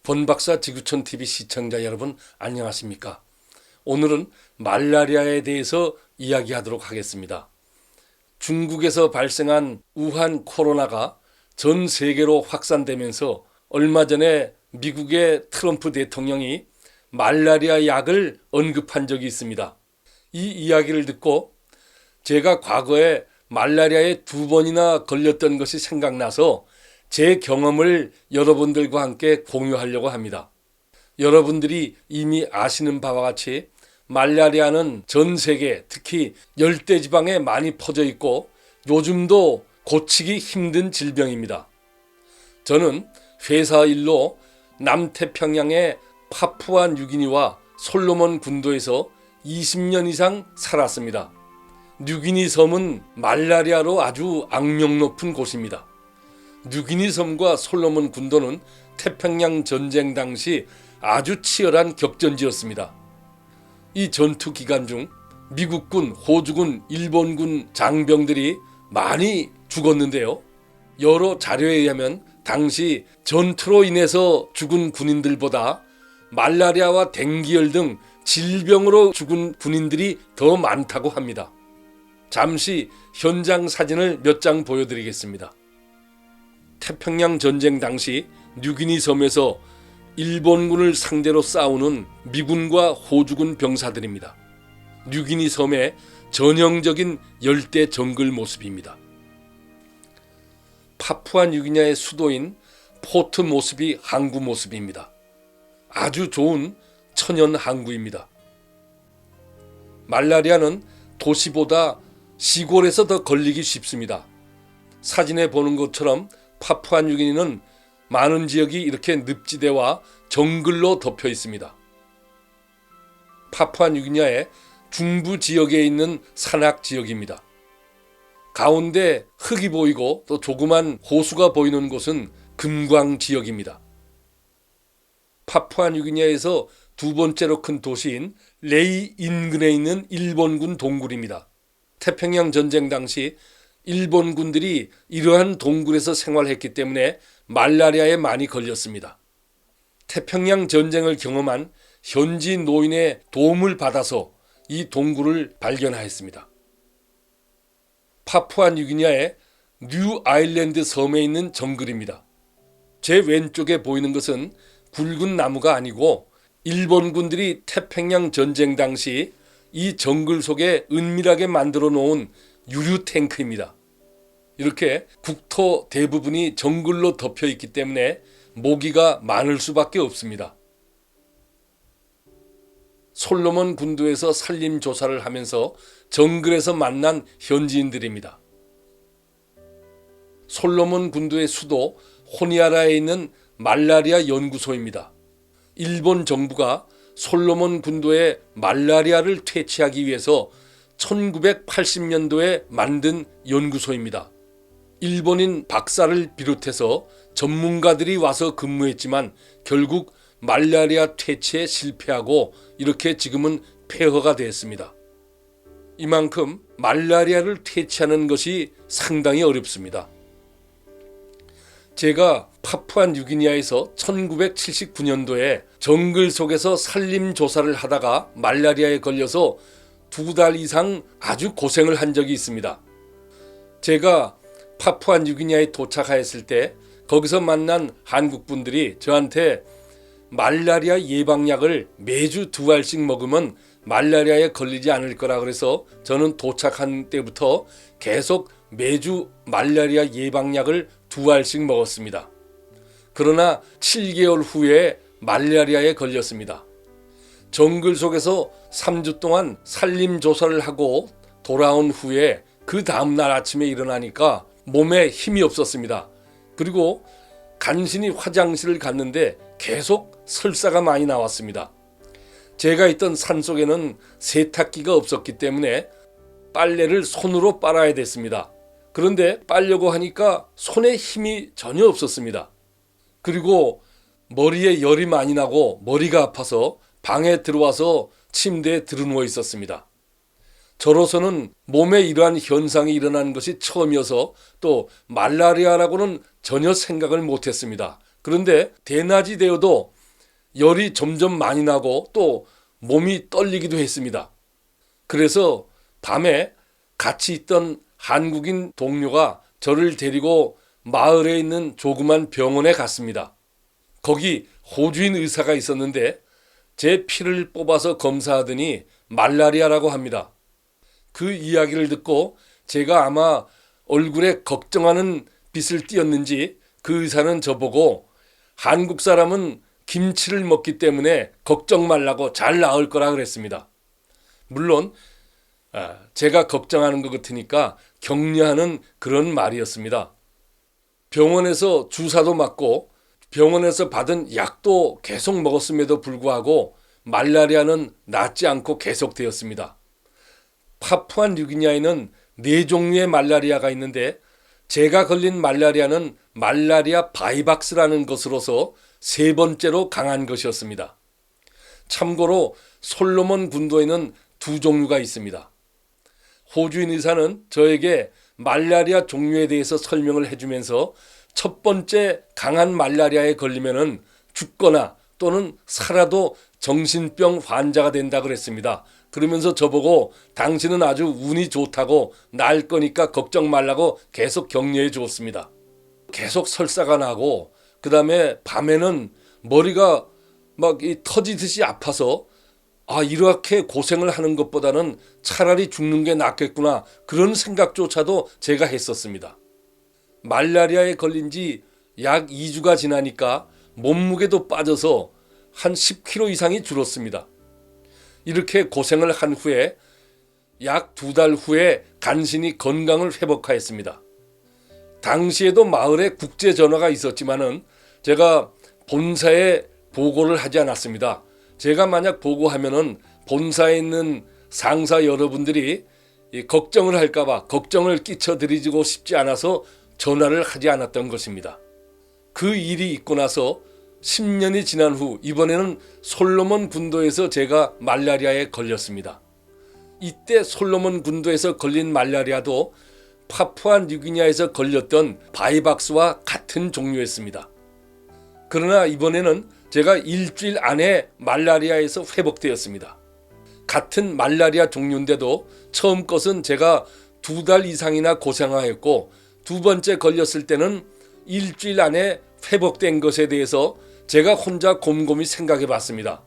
권박사 지구촌TV 시청자 여러분 안녕하십니까? 오늘은 말라리아에 대해서 이야기하도록 하겠습니다. 중국에서 발생한 우한 코로나가 전 세계로 확산되면서 얼마 전에 미국의 트럼프 대통령이 말라리아 약을 언급한 적이 있습니다. 이 이야기를 듣고 제가 과거에 말라리아에 2번이나 걸렸던 것이 생각나서 제 경험을 여러분들과 함께 공유하려고 합니다. 여러분들이 이미 아시는 바와 같이 말라리아는 전 세계 특히 열대지방에 많이 퍼져 있고 요즘도 고치기 힘든 질병입니다. 저는 회사 일로 남태평양의 파푸아 뉴기니와 솔로몬 군도에서 20년 이상 살았습니다. 뉴기니 섬은 말라리아로 아주 악명 높은 곳입니다. 뉴기니 섬과 솔로몬 군도는 태평양 전쟁 당시 아주 치열한 격전지였습니다. 이 전투 기간 중 미국군, 호주군, 일본군 장병들이 많이 죽었는데요. 여러 자료에 의하면 당시 전투로 인해서 죽은 군인들보다 말라리아와 댕기열 등 질병으로 죽은 군인들이 더 많다고 합니다. 잠시 현장 사진을 몇 장 보여드리겠습니다. 태평양 전쟁 당시 뉴기니 섬에서 일본군을 상대로 싸우는 미군과 호주군 병사들입니다. 뉴기니 섬의 전형적인 열대 정글 모습입니다. 파푸아 뉴기니아의 수도인 포트 모스비 항구 모습입니다. 아주 좋은 천연 항구입니다. 말라리아는 도시보다 시골에서 더 걸리기 쉽습니다. 사진에 보는 것처럼 파푸아 뉴기니는 많은 지역이 이렇게 늪지대와 정글로 덮여 있습니다. 파푸아 뉴기니아의 중부 지역에 있는 산악 지역입니다. 가운데 흙이 보이고 또 조그만 호수가 보이는 곳은 금광 지역입니다. 파푸아 뉴기니아에서 두 번째로 큰 도시인 레이 인근에 있는 일본군 동굴입니다. 태평양 전쟁 당시 일본군들이 이러한 동굴에서 생활했기 때문에 말라리아에 많이 걸렸습니다. 태평양 전쟁을 경험한 현지 노인의 도움을 받아서 이 동굴을 발견하였습니다. 파푸아 뉴기니아의 뉴 아일랜드 섬에 있는 정글입니다. 제 왼쪽에 보이는 것은 굵은 나무가 아니고 일본군들이 태평양 전쟁 당시 이 정글 속에 은밀하게 만들어 놓은 유류 탱크입니다. 이렇게 국토 대부분이 정글로 덮여 있기 때문에 모기가 많을 수밖에 없습니다. 솔로몬 군도에서 산림 조사를 하면서 정글에서 만난 현지인들입니다. 솔로몬 군도의 수도 호니아라에 있는 말라리아 연구소입니다. 일본 정부가 솔로몬 군도의 말라리아를 퇴치하기 위해서 1980년도에 만든 연구소입니다. 일본인 박사를 비롯해서 전문가들이 와서 근무했지만 결국 말라리아 퇴치에 실패하고 이렇게 지금은 폐허가 되었습니다. 이만큼 말라리아를 퇴치하는 것이 상당히 어렵습니다. 제가 파푸아 뉴기니아에서 1979년도에 정글 속에서 산림 조사를 하다가 말라리아에 걸려서 2달 이상 아주 고생을 한 적이 있습니다. 제가 파푸아 뉴기니아에 도착하였을 때 거기서 만난 한국 분들이 저한테 말라리아 예방약을 매주 2알씩 먹으면 말라리아에 걸리지 않을 거라 그래서 저는 도착한 때부터 계속 매주 말라리아 예방약을 2알씩 먹었습니다. 그러나 7개월 후에 말라리아에 걸렸습니다. 정글 속에서 3주 동안 산림 조사를 하고 돌아온 후에 그 다음날 아침에 일어나니까 몸에 힘이 없었습니다. 그리고 간신히 화장실을 갔는데 계속 설사가 많이 나왔습니다. 제가 있던 산속에는 세탁기가 없었기 때문에 빨래를 손으로 빨아야 됐습니다. 그런데 빨려고 하니까 손에 힘이 전혀 없었습니다. 그리고 머리에 열이 많이 나고 머리가 아파서 방에 들어와서 침대에 들어누워 있었습니다. 저로서는 몸에 이러한 현상이 일어나는 것이 처음이어서 또 말라리아라고는 전혀 생각을 못했습니다. 그런데 대낮이 되어도 열이 점점 많이 나고 또 몸이 떨리기도 했습니다. 그래서 밤에 같이 있던 한국인 동료가 저를 데리고 마을에 있는 조그만 병원에 갔습니다. 거기 호주인 의사가 있었는데 제 피를 뽑아서 검사하더니 말라리아라고 합니다. 그 이야기를 듣고 제가 아마 얼굴에 걱정하는 빛을 띄었는지 그 의사는 저보고 한국 사람은 김치를 먹기 때문에 걱정 말라고 잘 나을 거라 그랬습니다. 물론 제가 걱정하는 것 같으니까 격려하는 그런 말이었습니다. 병원에서 주사도 맞고 병원에서 받은 약도 계속 먹었음에도 불구하고 말라리아는 낫지 않고 계속되었습니다. 파푸아뉴기니아에는 4종류의 말라리아가 있는데 제가 걸린 말라리아는 말라리아 바이박스라는 것으로서 3번째로 강한 것이었습니다. 참고로 솔로몬 군도에는 2종류가 있습니다. 호주인 의사는 저에게 말라리아 종류에 대해서 설명을 해주면서 첫 번째 강한 말라리아에 걸리면은 죽거나 또는 살아도 정신병 환자가 된다 그랬습니다. 그러면서 저보고 당신은 아주 운이 좋다고 나을 거니까 걱정 말라고 계속 격려해 주었습니다. 계속 설사가 나고 그 다음에 밤에는 머리가 막 터지듯이 아파서 이렇게 고생을 하는 것보다는 차라리 죽는 게 낫겠구나 그런 생각조차도 제가 했었습니다. 말라리아에 걸린 지 약 2주가 지나니까 몸무게도 빠져서 한 10kg 이상이 줄었습니다. 이렇게 고생을 한 후에 약 2달 후에 간신히 건강을 회복하였습니다. 당시에도 마을에 국제 전화가 있었지만은 제가 본사에 보고를 하지 않았습니다. 제가 만약 보고하면은 본사에 있는 상사 여러분들이 걱정을 할까봐 걱정을 끼쳐드리고 싶지 않아서 전화를 하지 않았던 것입니다. 그 일이 있고 나서 10년이 지난 후 이번에는 솔로몬 군도에서 제가 말라리아에 걸렸습니다. 이때 솔로몬 군도에서 걸린 말라리아도 파푸아뉴기니아에서 걸렸던 바이박스와 같은 종류였습니다. 그러나 이번에는 제가 일주일 안에 말라리아에서 회복되었습니다. 같은 말라리아 종류인데도 처음 것은 제가 2달 이상이나 고생하였고 2번째 걸렸을 때는 일주일 안에 회복된 것에 대해서 제가 혼자 곰곰이 생각해 봤습니다.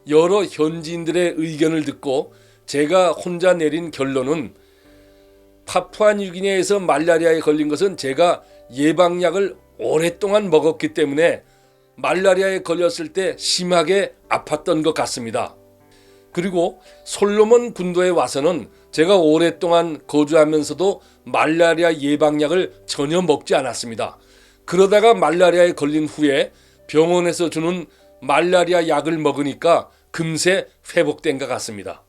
여러 현지인들의 의견을 듣고 제가 혼자 내린 결론은 파푸아뉴기니아에서 말라리아에 걸린 것은 제가 예방약을 오랫동안 먹었기 때문에 말라리아에 걸렸을 때 심하게 아팠던 것 같습니다. 그리고 솔로몬 군도에 와서는 제가 오랫동안 거주하면서도 말라리아 예방약을 전혀 먹지 않았습니다. 그러다가 말라리아에 걸린 후에 병원에서 주는 말라리아 약을 먹으니까 금세 회복된 것 같습니다.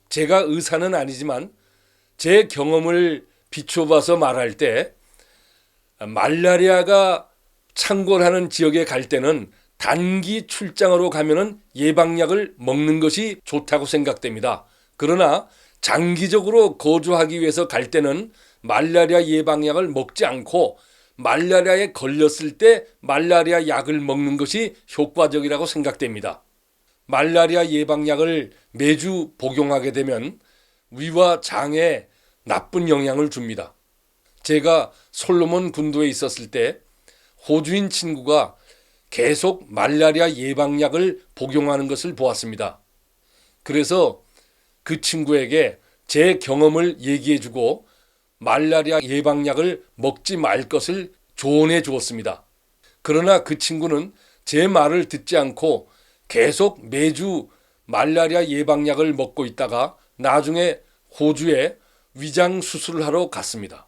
제가 의사는 아니지만 제 경험을 비춰봐서 말할 때 말라리아가 창궐하는 지역에 갈 때는 단기 출장으로 가면은 예방약을 먹는 것이 좋다고 생각됩니다. 그러나 장기적으로 거주하기 위해서 갈 때는 말라리아 예방약을 먹지 않고 말라리아에 걸렸을 때 말라리아 약을 먹는 것이 효과적이라고 생각됩니다. 말라리아 예방약을 매주 복용하게 되면 위와 장에 나쁜 영향을 줍니다. 제가 솔로몬 군도에 있었을 때 호주인 친구가 계속 말라리아 예방약을 복용하는 것을 보았습니다. 그래서 그 친구에게 제 경험을 얘기해주고 말라리아 예방약을 먹지 말 것을 조언해 주었습니다. 그러나 그 친구는 제 말을 듣지 않고 계속 매주 말라리아 예방약을 먹고 있다가 나중에 호주에 위장 수술을 하러 갔습니다.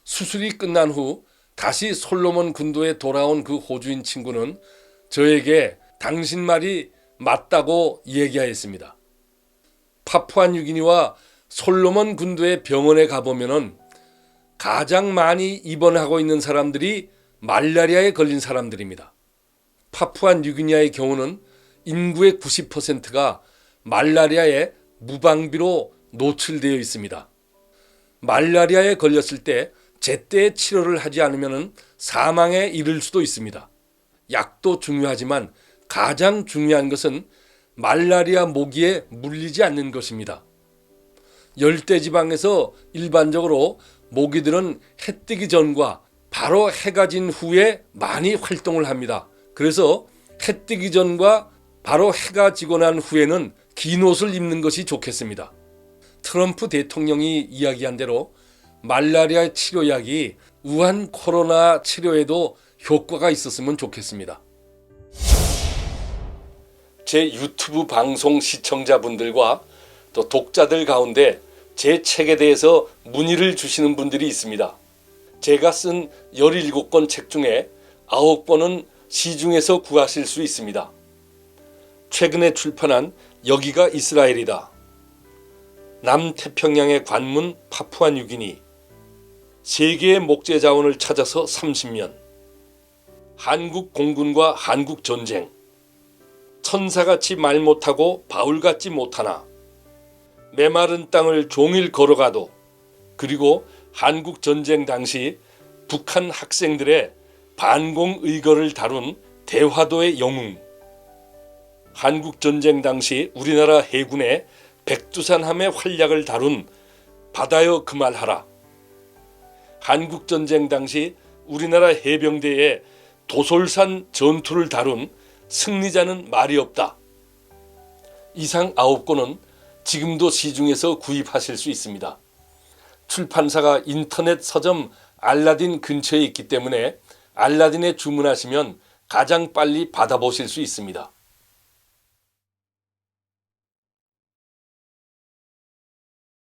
수술이 끝난 후 다시 솔로몬 군도에 돌아온 그 호주인 친구는 저에게 당신 말이 맞다고 얘기하였습니다. 파푸아뉴기니와 솔로몬 군도의 병원에 가보면은 가장 많이 입원하고 있는 사람들이 말라리아에 걸린 사람들입니다. 파푸아뉴기니아의 경우는 인구의 90%가 말라리아에 무방비로 노출되어 있습니다. 말라리아에 걸렸을 때 제때 치료를 하지 않으면 사망에 이를 수도 있습니다. 약도 중요하지만 가장 중요한 것은 말라리아 모기에 물리지 않는 것입니다. 열대지방에서 일반적으로 모기들은 해 뜨기 전과 바로 해가 진 후에 많이 활동을 합니다. 그래서 해 뜨기 전과 바로 해가 지고 난 후에는 긴 옷을 입는 것이 좋겠습니다. 트럼프 대통령이 이야기한 대로 말라리아 치료약이 우한 코로나 치료에도 효과가 있었으면 좋겠습니다. 제 유튜브 방송 시청자분들과 또 독자들 가운데 제 책에 대해서 문의를 주시는 분들이 있습니다. 제가 쓴 17권 책 중에 9권은 시중에서 구하실 수 있습니다. 최근에 출판한 여기가 이스라엘이다, 남태평양의 관문 파푸아뉴기니, 세계의 목재 자원을 찾아서 30년, 한국 공군과 한국 전쟁, 천사같이 말 못하고 바울같지 못하나, 메마른 땅을 종일 걸어가도, 그리고 한국 전쟁 당시 북한 학생들의 반공 의거를 다룬 대화도의 영웅, 한국 전쟁 당시 우리나라 해군의 백두산함의 활약을 다룬 바다여 그 말하라, 한국 전쟁 당시 우리나라 해병대의 도솔산 전투를 다룬 승리자는 말이 없다. 이상 9권은 지금도 시중에서 구입하실 수 있습니다. 출판사가 인터넷 서점 알라딘 근처에 있기 때문에 알라딘에 주문하시면 가장 빨리 받아보실 수 있습니다.